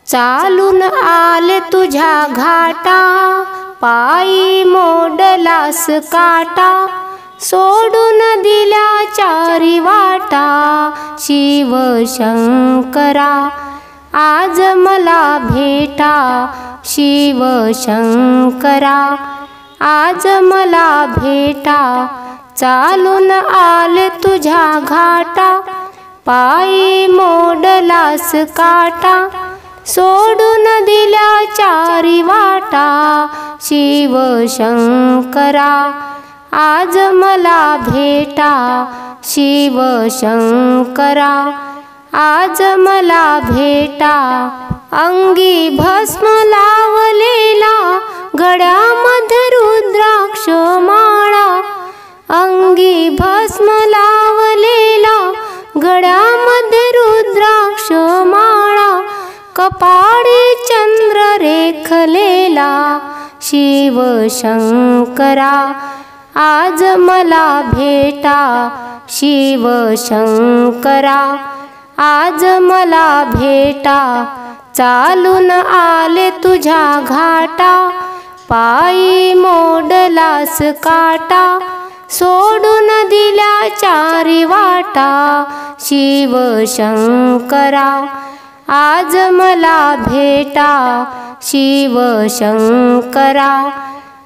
चालून आले तुझ्या घाटा, पायी मोडलास काटा, सोडून दिल्या चारी वाटा, शिवशंकरा आज मला भेटा, शिवशंकरा आज मला भेटा। चालून आले तुझ्या घाटा, पायी मोडलास काटा, सोडून दिल्या चारी वाटा, शिवशंकरा आज मला भेटा, शिवशंकरा आज मला भेटा। अंगी भस्म लावलेला, गळ्यामध्ये रुद्राक्ष माळा, अंगी भस्म लावलेला, गळ्यामध्ये रुद्राक्ष माळा, कपाळी चंद्र रेखलेला, शिवशंकरा आज मला भेटा, शिवशंकरा आज मला भेटा। चालून आले तुझ्या घाटा, पायी मोडलास काटा, सोडून दिल्या चारी वाटा, शिवशंकरा आज मला भेटा, शिवशंकरा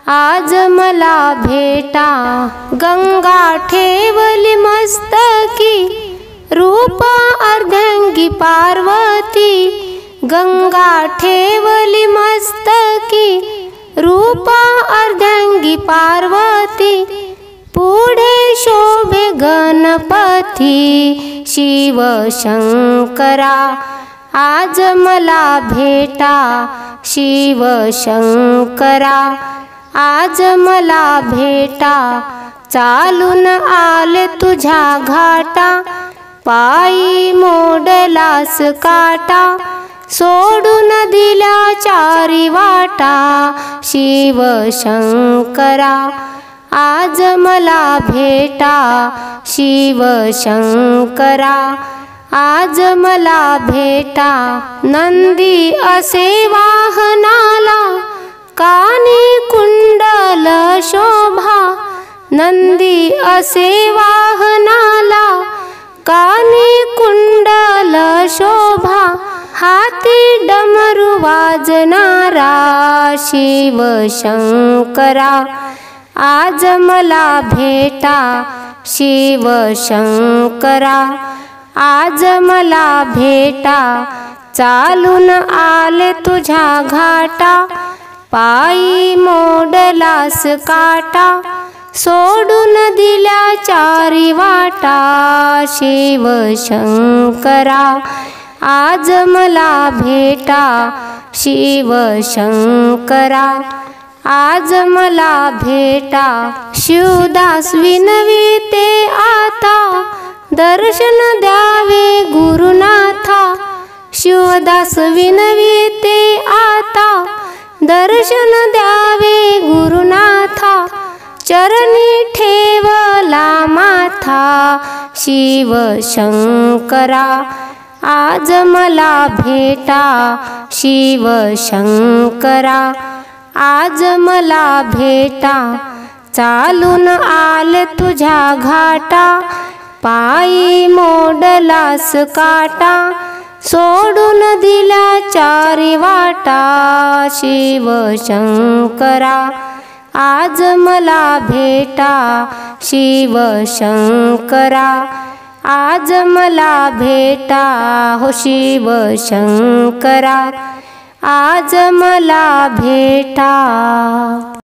आज मला भेटा। गंगा ठेवली मस्तकी, रूप अर्धांगी पार्वती, गंगा ठेवली मस्तकी, रूप अर्धांगी पार्वती, पुढे शोभे गणपती, शिवशंकरा आज मला भेटा, शिवशंकरा आज मला भेटा। चालून आले तुझ्या घाटा, पायी मोडलास काटा, सोडून दिल्या चारी वाटा, शिवशंकरा आज मला भेटा, शिवशंकरा आज मला भेटा। नंदी असे वाहनाला, कानी कुंडल शोभा, नंदी असे वाहनाला, कानी कुंडल शोभा, हाती डमरू वाजणारा, शिवशंकरा आज मला भेटा, शिवशंकरा आज मला भेटा। चालून आले तुझ्या घाटा, पायी मोडलास काटा, सोडून दिल्या चारी वाटा, शिवशंकरा आज मला भेटा, शिवशंकरा आज मला भेटा। शिवदास विनविते आता, दर्शन द्यावे गुरुनाथा, शिवदास विनविते आता, दर्शन द्यावे गुरुनाथा, चरणी ठेवला माथा, शिवशंकरा आज मला भेटा, शिवशंकरा आज मला भेटा। चालून आले तुझ्या घाटा, पायी मोडलास काटा, सोडून दिल्या चारी वाटा, शिवशंकरा आज मला भेटा, शिवशंकरा आज मला भेटा, हो शिवशंकरा आज मला भेटा।